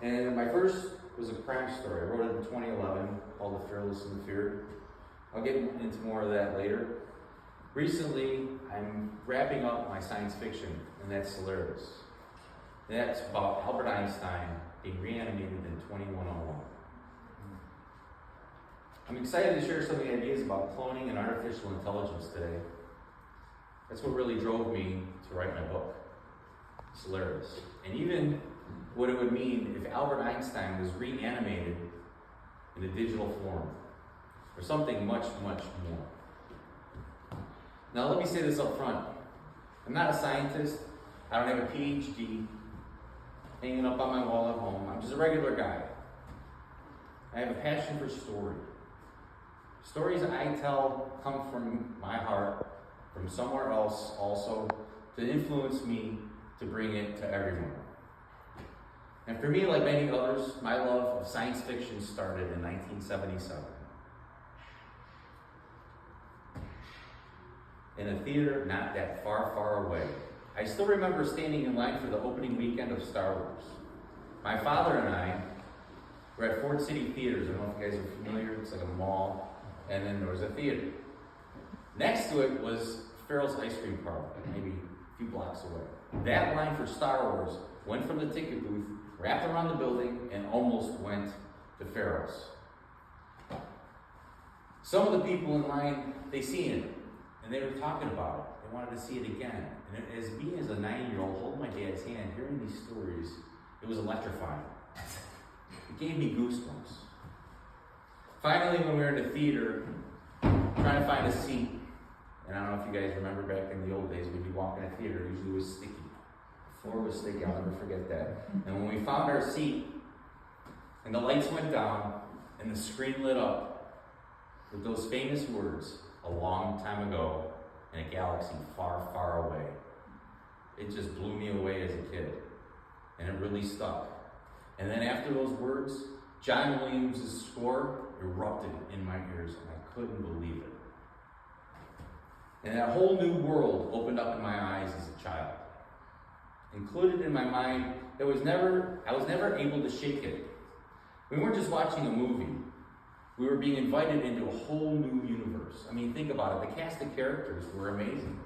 And my first was a crime story. I wrote it in 2011 called The Fearless and the Feared. I'll get into more of that later. Recently, I'm wrapping up my science fiction, and that's Solaris. And that's about Albert Einstein being reanimated in 2101. I'm excited to share some of the ideas about cloning and artificial intelligence today. That's what really drove me to write my book, Solaris. And even what it would mean if Albert Einstein was reanimated in a digital form, or something much, much more. Now let me say this up front. I'm not a scientist. I don't have a PhD hanging up on my wall at home. I'm just a regular guy. I have a passion for story. Stories I tell come from my heart, from somewhere else also, to influence me to bring it to everyone. And for me, like many others, my love of science fiction started in 1977. In a theater not that far, far away. I still remember standing in line for the opening weekend of Star Wars. My father and I were at Ford City Theaters. I don't know if you guys are familiar. It's like a mall, and then there was a theater. Next to it was Farrell's Ice Cream Parlor, maybe a few blocks away. That line for Star Wars went from the ticket booth, wrapped around the building, and almost went to Farrell's. Some of the people in line, they seen it, and they were talking about it. They wanted to see it again. And as me as a 9-year-old holding my dad's hand, hearing these stories, it was electrifying. It gave me goosebumps. Finally, when we were in the theater, trying to find a seat, and I don't know if you guys remember back in the old days, we'd be walking in a theater, usually it was sticky. The floor was sticky, I'll never forget that. And when we found our seat, and the lights went down, and the screen lit up, with those famous words, "A long time ago, in a galaxy far, far away." It just blew me away as a kid, and it really stuck. And then after those words, John Williams' score erupted in my ears, and I couldn't believe it. And that whole new world opened up in my eyes as a child. Included in my mind, I was never able to shake it. We weren't just watching a movie. We were being invited into a whole new universe. I mean, think about it. The cast of characters were amazing.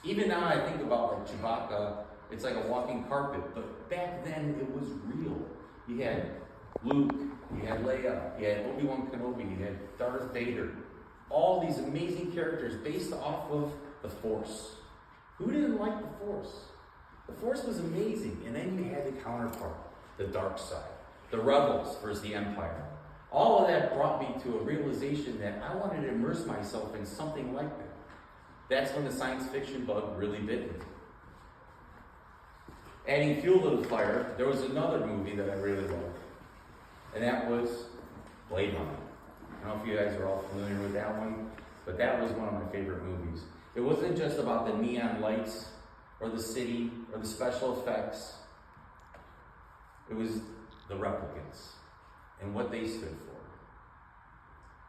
Even now I think about like Chewbacca, it's like a walking carpet, but back then it was real. You had Luke, you had Leia, you had Obi-Wan Kenobi, you had Darth Vader. All these amazing characters based off of the Force. Who didn't like the Force? The Force was amazing. And then you had the counterpart, the dark side. The rebels versus the Empire. All of that brought me to a realization that I wanted to immerse myself in something like that. That's when the science fiction bug really bit me. Adding fuel to the fire, there was another movie that I really loved, and that was Blade Runner. I don't know if you guys are all familiar with that one, but that was one of my favorite movies. It wasn't just about the neon lights, or the city, or the special effects. It was the replicants, and what they stood for.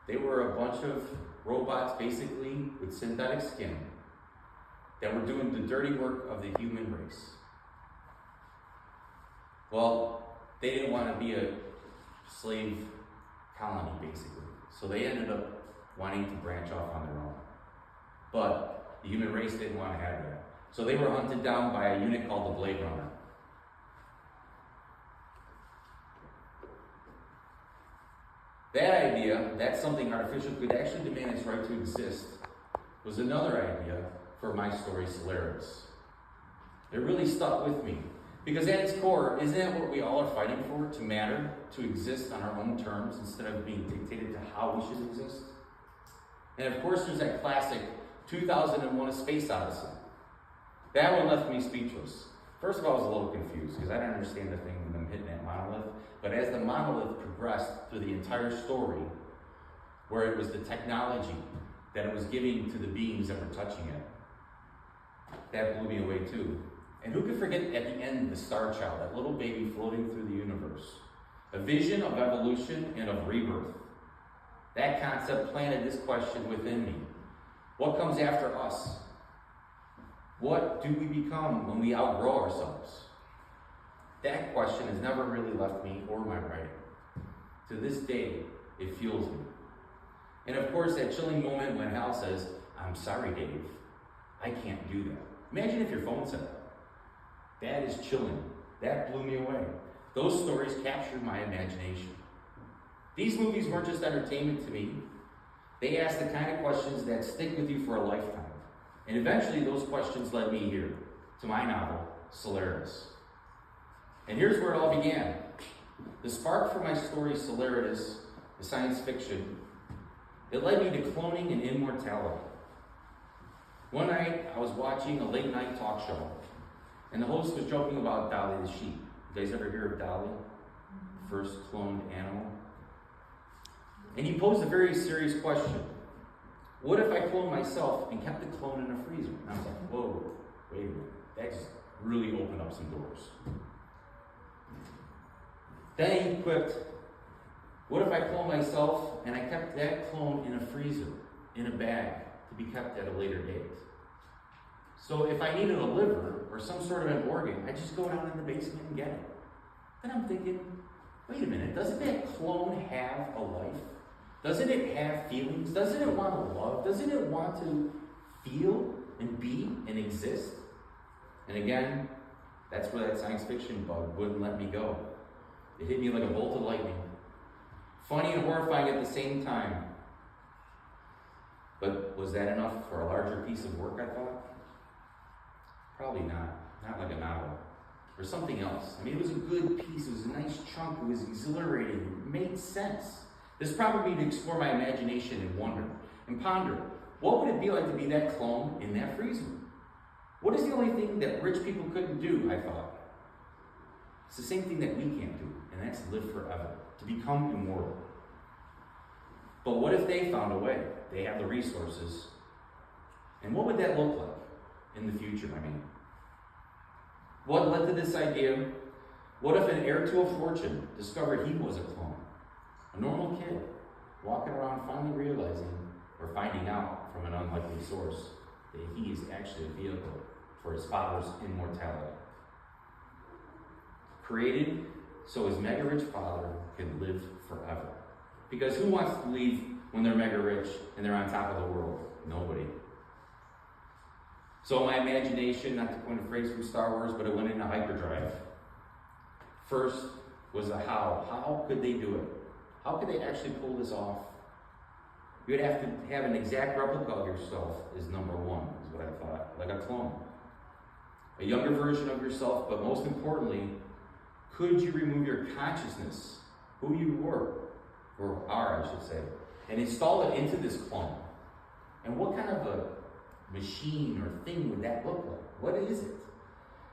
They were a bunch of robots, basically, with synthetic skin, that were doing the dirty work of the human race. Well, they didn't want to be a slave colony, basically. So they ended up wanting to branch off on their own. But the human race didn't want to have that. So they were hunted down by a unit called the Blade Runner. That idea, that something artificial could actually demand its right to exist, was another idea for my story, Solaris. It really stuck with me. Because at its core, isn't that what we all are fighting for? To matter, to exist on our own terms instead of being dictated to how we should exist? And of course, there's that classic 2001: A Space Odyssey. That one left me speechless. First of all, I was a little confused because I didn't understand the thing with them hitting that monolith. But as the monolith progressed through the entire story, where it was the technology that it was giving to the beings that were touching it, that blew me away too. And who could forget at the end the Star Child, that little baby floating through the universe? A vision of evolution and of rebirth. That concept planted this question within me. What comes after us? What do we become when we outgrow ourselves? That question has never really left me or my writing. To this day, it fuels me. And of course, that chilling moment when Hal says, "I'm sorry, Dave, I can't do that." Imagine if your phone said that. That is chilling. That blew me away. Those stories captured my imagination. These movies weren't just entertainment to me. They asked the kind of questions that stick with you for a lifetime. And eventually those questions led me here, to my novel, Celeritas. And here's where it all began. The spark for my story, Celeritas, the science fiction, it led me to cloning and immortality. One night, I was watching a late night talk show, and the host was joking about Dolly the sheep. You guys ever hear of Dolly? The first cloned animal? And he posed a very serious question. What if I cloned myself and kept the clone in a freezer? And I was like, whoa, wait a minute. That just really opened up some doors. Then he quipped, what if I cloned myself and I kept that clone in a freezer, in a bag, to be kept at a later date? So if I needed a liver or some sort of an organ, I just go down in the basement and get it. Then I'm thinking, wait a minute, doesn't that clone have a life? Doesn't it have feelings? Doesn't it want to love? Doesn't it want to feel and be and exist? And again, that's where that science fiction bug wouldn't let me go. It hit me like a bolt of lightning. Funny and horrifying at the same time. But was that enough for a larger piece of work, I thought? Probably not. Not like a novel. Or something else. I mean, it was a good piece. It was a nice chunk. It was exhilarating. It made sense. This prompted me to explore my imagination and wonder and ponder. What would it be like to be that clone in that freezer? What is the only thing that rich people couldn't do, I thought? It's the same thing that we can't do, and that's live forever, to become immortal. But what if they found a way? They have the resources. And what would that look like in the future, I mean? What led to this idea? What if an heir to a fortune discovered he was a clone? A normal kid, walking around finally realizing or finding out from an unlikely source that he is actually a vehicle for his father's immortality. Created so his mega rich father can live forever. Because who wants to leave when they're mega rich and they're on top of the world? Nobody. So my imagination, not to coin a phrase from Star Wars, but it went into hyperdrive. First was the how. How could they do it? How could they actually pull this off? You'd have to have an exact replica of yourself is number one, is what I thought, like a clone. A younger version of yourself, but most importantly, could you remove your consciousness, who you were, or are, I should say, and install it into this clone? And what kind of a machine or thing would that look like? What is it?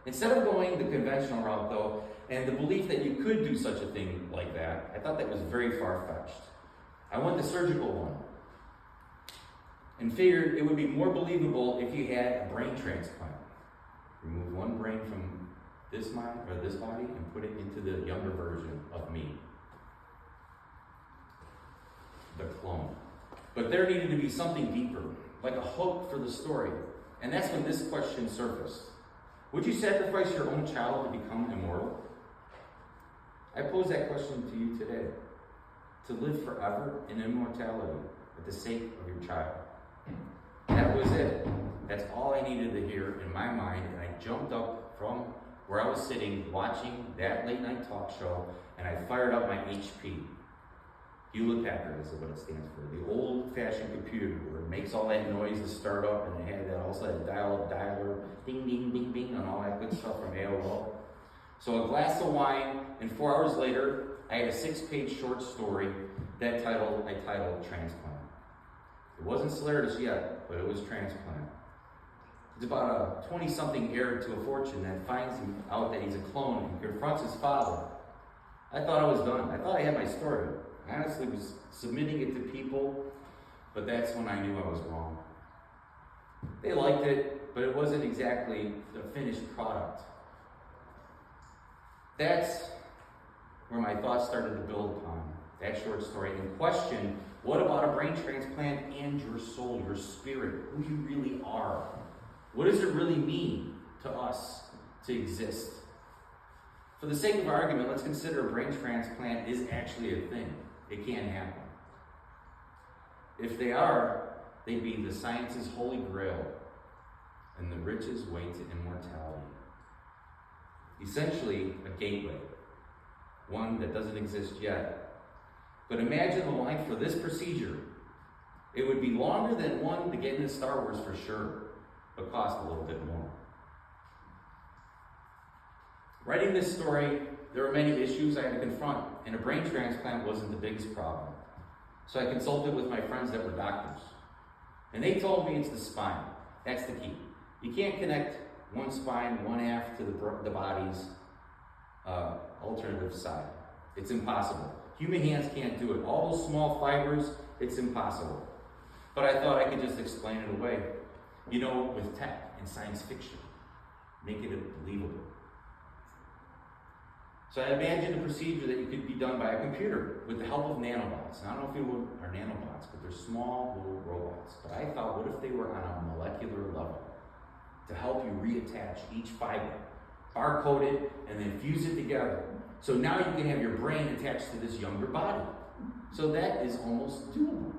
Instead of going the conventional route, though, and the belief that you could do such a thing like that, I thought that was very far-fetched. I went the surgical one and figured it would be more believable if you had a brain transplant. Remove one brain from this mind or this body and put it into the younger version of me, the clone. But there needed to be something deeper, like a hook for the story. And that's when this question surfaced. Would you sacrifice your own child to become immortal? I pose that question to you today. To live forever in immortality for the sake of your child. That was it. That's all I needed to hear in my mind, and I jumped up from where I was sitting watching that late night talk show, and I fired up my HP. Hewlett Packard is what it stands for. The old-fashioned computer where it makes all that noise to start up, and it had that also that dial-up dialer, ding, ding, ding, ding, and all that good stuff from AOL. So a glass of wine, and 4 hours later, I had a 6-page short story that I titled Transplant. It wasn't Celeritas yet, but it was Transplant. It's about a 20-something heir to a fortune that finds out that he's a clone and confronts his father. I thought I was done. I thought I had my story. I honestly was submitting it to people, but that's when I knew I was wrong. They liked it, but it wasn't exactly the finished product. That's where my thoughts started to build upon that short story and question, what about a brain transplant and your soul, your spirit, who you really are? What does it really mean to us to exist? For the sake of argument, let's consider a brain transplant is actually a thing. It can happen. If they are, they'd be the science's holy grail and the rich's way to immortality. Essentially, a gateway, one that doesn't exist yet. But imagine the line for this procedure. It would be longer than one to get into Star Wars for sure, but cost a little bit more. Writing this story, there were many issues I had to confront, and a brain transplant wasn't the biggest problem. So I consulted with my friends that were doctors. And they told me it's the spine. That's the key. You can't connect one spine, one half to the body's alternative side. It's impossible. Human hands can't do it. All those small fibers, it's impossible. But I thought I could just explain it away. You know, with tech and science fiction, make it believable. So I imagined a procedure that could be done by a computer with the help of nanobots. And I don't know if you are nanobots, but they're small little robots. But I thought, what if they were on a molecular level to help you reattach each fiber, barcode it, and then fuse it together. So now you can have your brain attached to this younger body. So that is almost doable.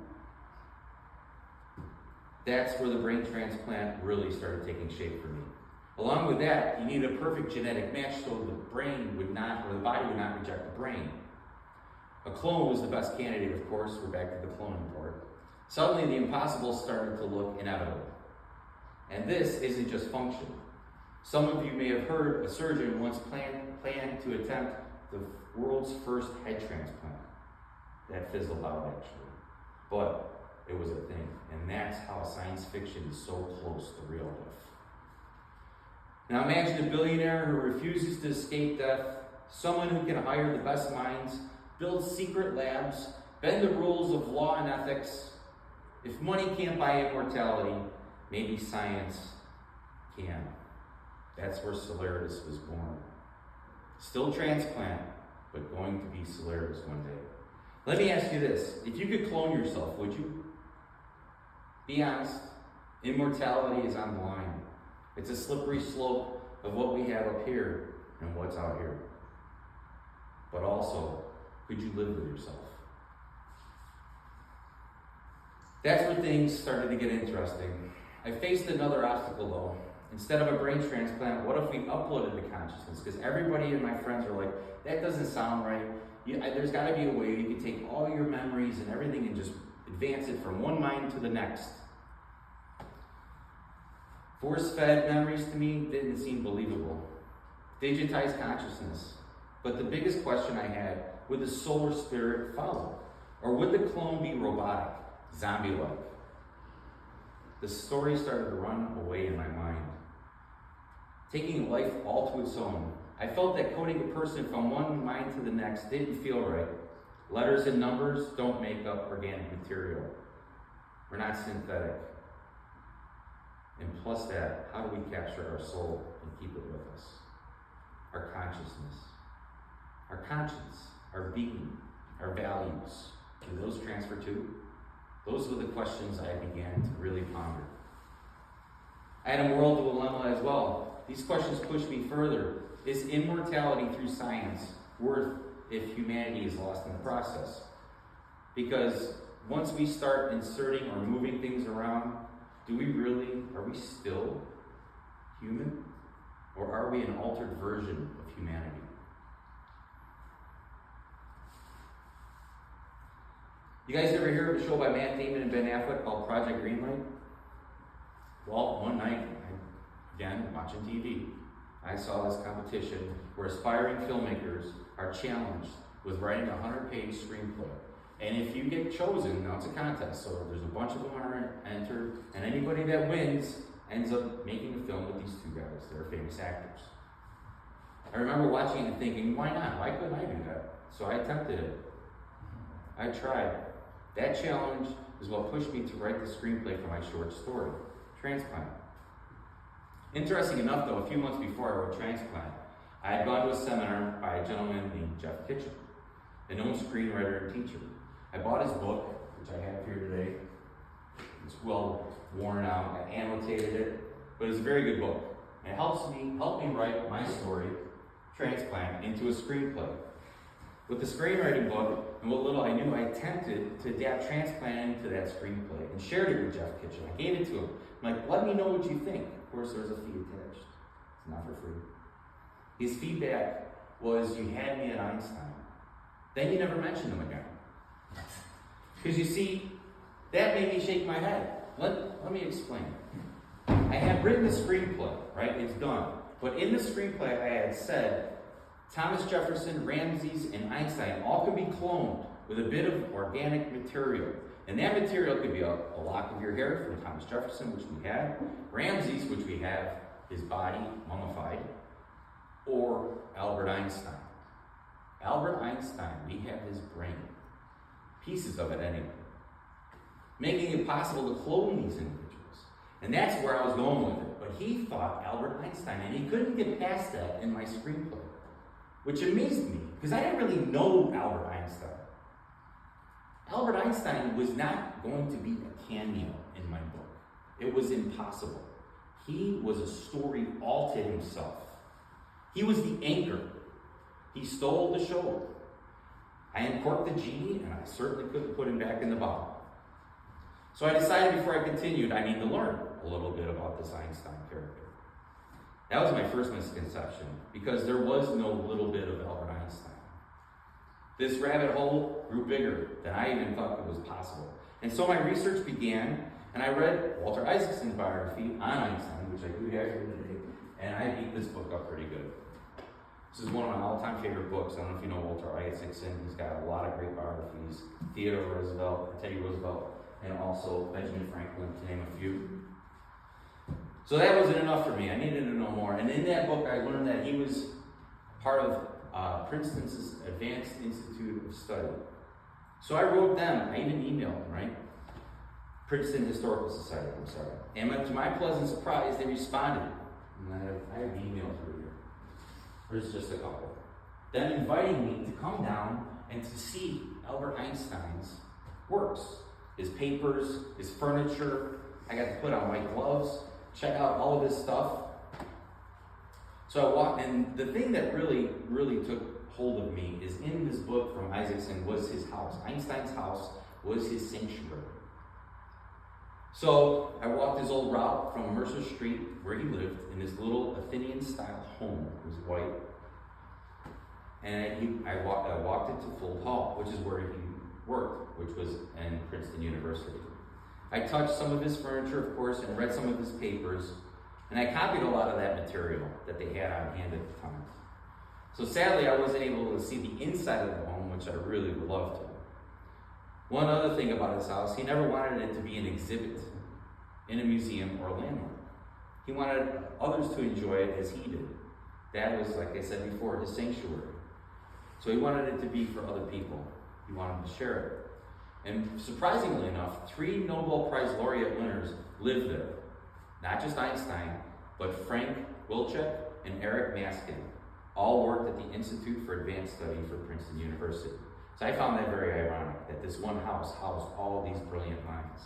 That's where the brain transplant really started taking shape for me. Along with that, you need a perfect genetic match so the brain would not, or the body would not reject the brain. A clone was the best candidate, of course. We're back to the cloning part. Suddenly, the impossible started to look inevitable. And this isn't just function. Some of you may have heard a surgeon once planned to attempt the world's first head transplant. That fizzled out, actually. But it was a thing. And that's how science fiction is so close to real life. Now imagine a billionaire who refuses to escape death, someone who can hire the best minds, build secret labs, bend the rules of law and ethics. If money can't buy immortality, maybe science can. That's where Solaris was born. Still transplant, but going to be Solaris one day. Let me ask you this. If you could clone yourself, would you? Be honest. Immortality is on the line. It's a slippery slope of what we have up here and what's out here. But also, could you live with yourself? That's where things started to get interesting. I faced another obstacle though. Instead of a brain transplant, what if we uploaded the consciousness? Because everybody and my friends are like, that doesn't sound right. There's got to be a way you can take all your memories and everything and just advance it from one mind to the next. Force-fed memories to me didn't seem believable. Digitized consciousness. But the biggest question I had, would the solar spirit follow? Or would the clone be robotic, zombie-like? The story started to run away in my mind. Taking life all to its own. I felt that coding a person from one mind to the next didn't feel right. Letters and numbers don't make up organic material. We're not synthetic. And plus that, how do we capture our soul and keep it with us? Our consciousness, our conscience, our being, our values. Do those transfer too? Those were the questions I began to really ponder. I had a moral dilemma as well. These questions pushed me further. Is immortality through science worth if humanity is lost in the process? Because once we start inserting or moving things around, are we still human? Or are we an altered version of humanity? You guys ever hear of a show by Matt Damon and Ben Affleck called Project Greenlight? Well, one night, again, watching TV, I saw this competition where aspiring filmmakers are challenged with writing a 100-page screenplay. And if you get chosen, now it's a contest, so there's a bunch of them are entered, and anybody that wins ends up making a film with these two guys. They're famous actors. I remember watching it and thinking, why not? Why couldn't I do that? So I attempted it. I tried. That challenge is what pushed me to write the screenplay for my short story, Transplant. Interesting enough, though, a few months before I wrote Transplant, I had gone to a seminar by a gentleman named Jeff Kitchen, a known screenwriter and teacher. I bought his book, which I have here today. It's well worn out. I annotated it, but it's a very good book. It helped me write my story, transplant into a screenplay. With the screenwriting book and what little I knew, I attempted to adapt transplant into that screenplay and shared it with Jeff Kitchen. I gave it to him. I'm like, let me know what you think. Of course, there's a fee attached. It's not for free. His feedback was, you had me at Einstein. Then you never mentioned him again. Because you see, that made me shake my head. Let me explain. I had written the screenplay, right? It's done. But in the screenplay, I had said, Thomas Jefferson, Ramses, and Einstein all could be cloned with a bit of organic material. And that material could be a lock of your hair from Thomas Jefferson, which we had, Ramses, which we have his body mummified, or Albert Einstein. Albert Einstein, we have his brain. Pieces of it anyway. Making it possible to clone these individuals. And that's where I was going with it. But he thought Albert Einstein, and he couldn't get past that in my screenplay. Which amazed me, because I didn't really know Albert Einstein. Albert Einstein was not going to be a cameo in my book. It was impossible. He was a story all to himself. He was the anchor. He stole the show. I uncorked the genie, and I certainly couldn't put him back in the bottle. So I decided before I continued, I need to learn a little bit about this Einstein character. That was my first misconception, because there was no little bit of Albert Einstein. This rabbit hole grew bigger than I even thought it was possible. And so my research began, and I read Walter Isaacson's biography on Einstein, which I do have here today, and I beat this book up pretty good. This is one of my all-time favorite books. I don't know if you know Walter Isaacson. He's got a lot of great biographies. Theodore Roosevelt, Teddy Roosevelt, and also Benjamin Franklin, to name a few. So that wasn't enough for me. I needed to know more. And in that book, I learned that he was part of Princeton's Advanced Institute of Study. So I wrote them. I even emailed them, right? Princeton Historical Society, I'm sorry. And to my pleasant surprise, they responded. And I have emails over here. There's just a couple. Them inviting me to come down and to see Albert Einstein's works. His papers, his furniture. I got to put on white gloves, check out all of his stuff. So I walked, and the thing that really took hold of me is in this book from Isaacson was his house. Einstein's house was his sanctuary. So I walked his old route from Mercer Street, where he lived, in his little Athenian-style home. It was white. And I walked into Fold Hall, which is where he worked, which was in Princeton University. I touched some of his furniture, of course, and read some of his papers, and I copied a lot of that material that they had on hand at the time. So sadly, I wasn't able to see the inside of the home, which I really would love to. One other thing about his house, he never wanted it to be an exhibit in a museum or a landmark. He wanted others to enjoy it as he did. That was, like I said before, his sanctuary. So he wanted it to be for other people. He wanted to share it. And surprisingly enough, 3 Nobel Prize laureate winners lived there. Not just Einstein, but Frank Wilczek and Eric Maskin all worked at the Institute for Advanced Study for Princeton University. So I found that very ironic, that this one house housed all of these brilliant minds.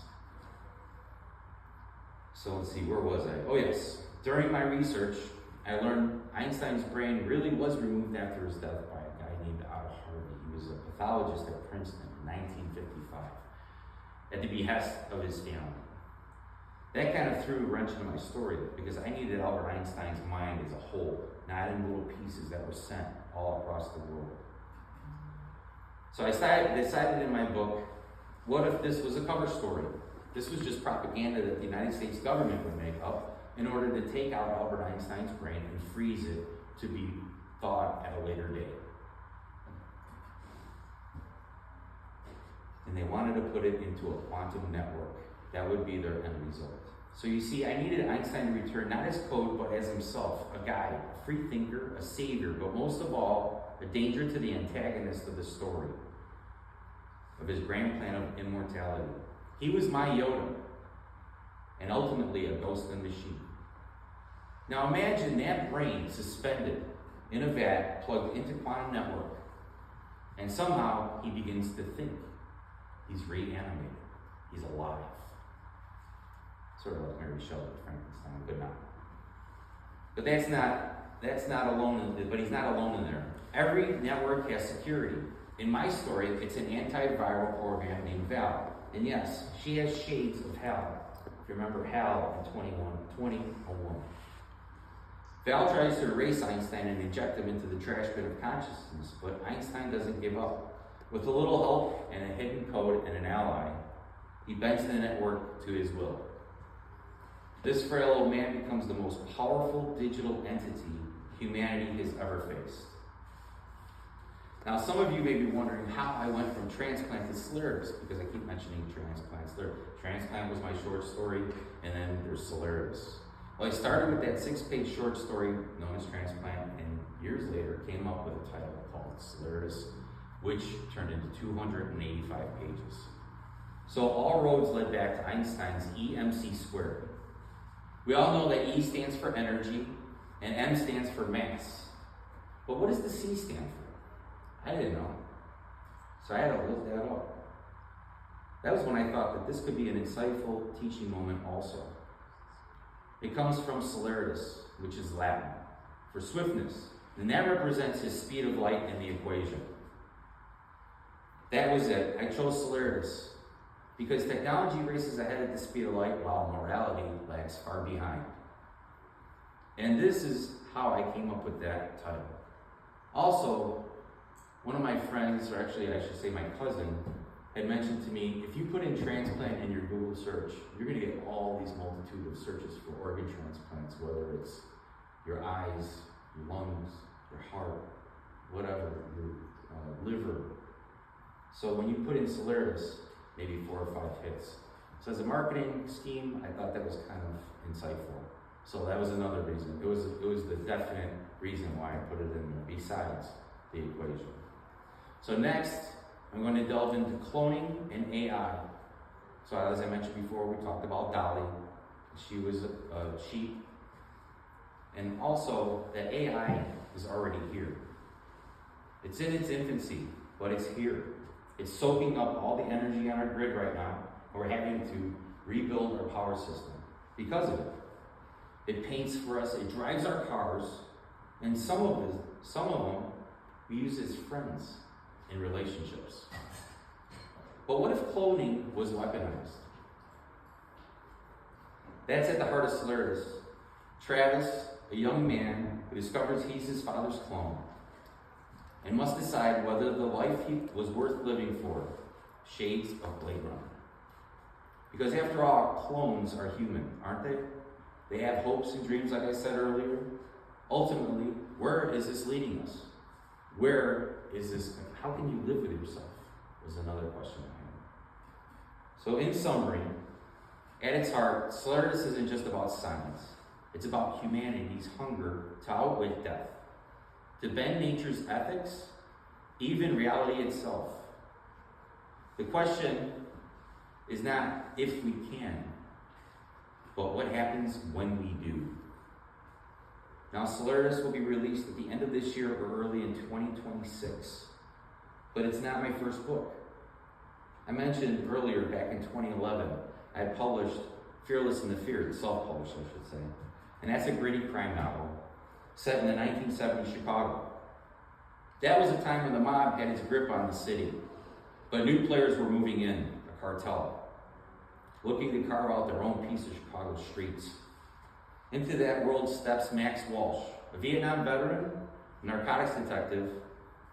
So let's see, where was I? Oh yes, during my research, I learned Einstein's brain really was removed after his death by a guy named Otto Harvey. He was a pathologist at Princeton in 1955, at the behest of his family. That kind of threw a wrench into my story, because I needed Albert Einstein's mind as a whole, not in little pieces that were sent all across the world. So I decided in my book, what if this was a cover story? This was just propaganda that the United States government would make up in order to take out Albert Einstein's brain and freeze it to be thought at a later date. And they wanted to put it into a quantum network. That would be their end result. So you see, I needed Einstein to return not as code, but as himself, a guide, a free thinker, a savior, but most of all, a danger to the antagonist of the story, of his grand plan of immortality. He was my Yoda, and ultimately a ghost in the sheep. Now imagine that brain suspended in a vat, plugged into quantum network, and somehow he begins to think. He's reanimated. He's alive. Sort of like Mary Shelley, Frankenstein, but not. But that's not alone, but he's not alone in there. Every network has security. In my story, it's an antiviral program named Val. And yes, she has shades of Hal. If you remember Hal in 2001. Val tries to erase Einstein and inject him into the trash bin of consciousness, but Einstein doesn't give up. With a little help and a hidden code and an ally, he bends the network to his will. This frail old man becomes the most powerful digital entity humanity has ever faced. Now, some of you may be wondering how I went from transplant to Solaris, because I keep mentioning transplant. Transplant was my short story, and then there's Solaris. Well, I started with that 6-page short story known as Transplant, and years later came up with a title called Solaris, which turned into 285 pages. So all roads led back to Einstein's EMC squared. We all know that E stands for energy, and M stands for mass. But what does the C stand for? I didn't know. So I had to look that up. That was when I thought that this could be an insightful teaching moment also. It comes from Celeritas, which is Latin, for swiftness. And that represents his speed of light in the equation. That was it. I chose Celeritas because technology races ahead at the speed of light while morality lags far behind. And this is how I came up with that title. Also, one of my friends, or actually I should say my cousin, had mentioned to me, if you put in transplant in your Google search, you're going to get all these multitude of searches for organ transplants, whether it's your eyes, your lungs, your heart, whatever, your liver. So when you put in Celeritas, maybe 4 or 5 hits. So as a marketing scheme, I thought that was kind of insightful. So that was another reason. It was the definite reason why I put it in there, besides the equation. So next, I'm going to delve into cloning and AI. So as I mentioned before, we talked about Dolly. She was a sheep. And also, that AI is already here. It's in its infancy, but it's here. It's soaking up all the energy on our grid right now, and we're having to rebuild our power system because of it. It paints for us, it drives our cars, and some of them we use as friends in relationships. But what if cloning was weaponized? That's at the heart of Solaris. Travis, a young man who discovers he's his father's clone and must decide whether the life he was worth living for. Shades of Blade Runner. Because after all, clones are human, aren't they? They have hopes and dreams, like I said earlier. Ultimately, where is this leading us? Where is this? How can you live with yourself? Was another question I had. So in summary, at its heart, Solaris isn't just about science. It's about humanity's hunger to outwit death, to bend nature's ethics, even reality itself. The question is not if we can, but what happens when we do. Now, Solaris will be released at the end of this year or early in 2026, but it's not my first book. I mentioned earlier, back in 2011, I published Fearless and the Feared, self-published, I should say. And that's a gritty crime novel set in the 1970s Chicago. That was a time when the mob had its grip on the city, but new players were moving in, a cartel, looking to carve out their own piece of Chicago streets. Into that world steps Max Walsh, a Vietnam veteran, a narcotics detective,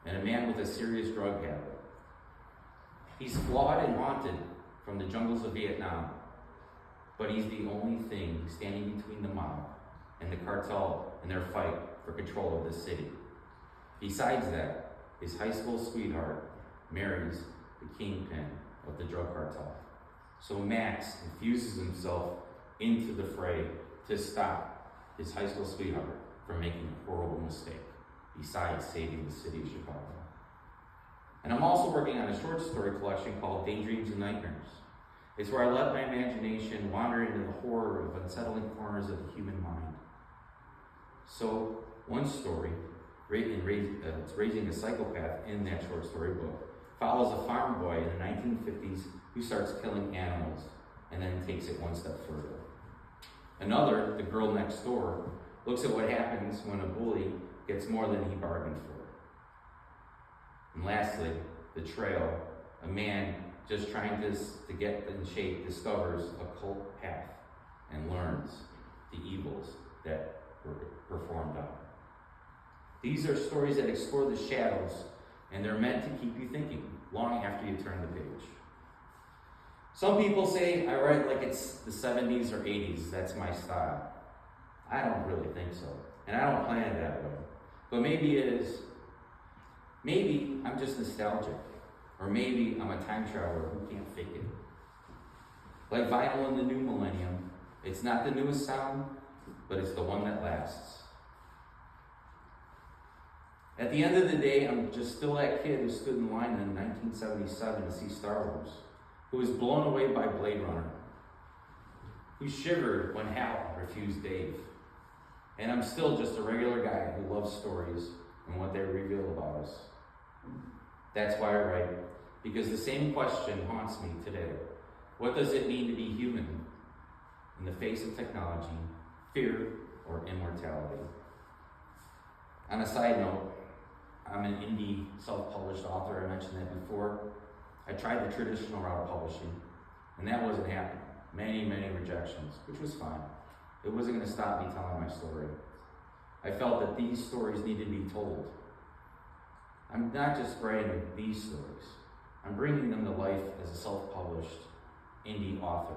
and a man with a serious drug habit. He's flawed and haunted from the jungles of Vietnam, but he's the only thing standing between the mob and the cartel in their fight for control of the city. Besides that, his high school sweetheart marries the kingpin of the drug cartel. So Max infuses himself into the fray to stop his high school sweetheart from making a horrible mistake, besides saving the city of Chicago. And I'm also working on a short story collection called Daydreams and Nightmares. It's where I let my imagination wander into the horror of unsettling corners of the human mind. So, one story, it's Raising a Psychopath in that short story book, follows a farm boy in the 1950s who starts killing animals and then takes it one step further. Another, The Girl Next Door, looks at what happens when a bully gets more than he bargained for. And lastly, betrayal. A man just trying to get in shape discovers a cult path and learns the evils that were performed on. These are stories that explore the shadows, and they're meant to keep you thinking long after you turn the page. Some people say I write like it's the 70s or 80s. That's my style. I don't really think so, and I don't plan it that way. But maybe it is. Maybe I'm just nostalgic, or maybe I'm a time traveler who can't fake it. Like vinyl in the new millennium, it's not the newest sound, but it's the one that lasts. At the end of the day, I'm just still that kid who stood in line in 1977 to see Star Wars, who was blown away by Blade Runner, who shivered when Hal refused Dave. And I'm still just a regular guy who loves stories and what they reveal about us. That's why I write, because the same question haunts me today. What does it mean to be human in the face of technology, fear, or immortality? On a side note, I'm an indie self-published author. I mentioned that before. I tried the traditional route of publishing, and that wasn't happening. Many, many rejections, which was fine. It wasn't going to stop me telling my story. I felt that these stories needed to be told. I'm not just writing these stories. I'm bringing them to life as a self-published indie author.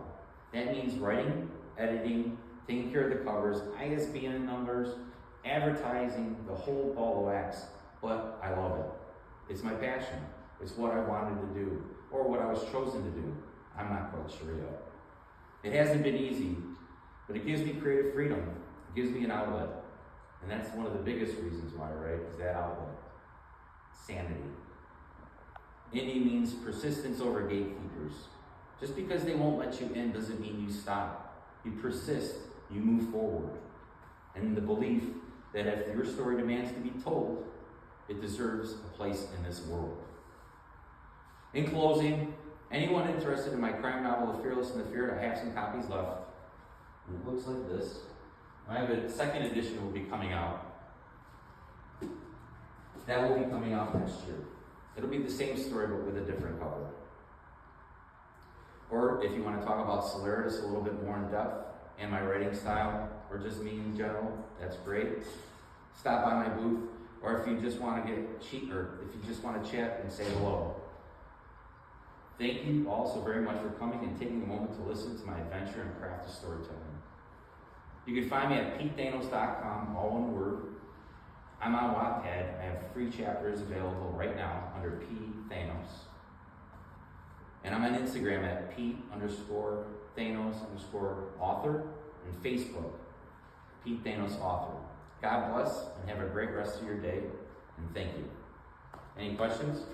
That means writing, editing, taking care of the covers, ISBN numbers, advertising, the whole ball of wax. But I love it. It's my passion. It's what I wanted to do, or what I was chosen to do. I'm not quite sure yet. It hasn't been easy, but it gives me creative freedom. It gives me an outlet. And that's one of the biggest reasons why I write, is that outlet. Sanity. Indie means persistence over gatekeepers. Just because they won't let you in doesn't mean you stop. You persist, you move forward. And the belief that if your story demands to be told, it deserves a place in this world. In closing, anyone interested in my crime novel, The Fearless and the Feared, I have some copies left. And it looks like this. I have a second edition will be coming out. That will be coming out next year. It'll be the same story, but with a different cover. Or if you want to talk about Solaris a little bit more in depth, and my writing style, or just me in general, that's great. Stop by my booth, or if you just want to if you just want to chat and say hello. Thank you all so very much for coming and taking a moment to listen to my adventure and craft of storytelling. You can find me at PeteThanos.com, all one word. I'm on Wattpad. I have free chapters available right now under P. Thanos. And I'm on Instagram at Pete_Thanos_author and Facebook, Pete Thanos Author. God bless and have a great rest of your day, and thank you. Any questions?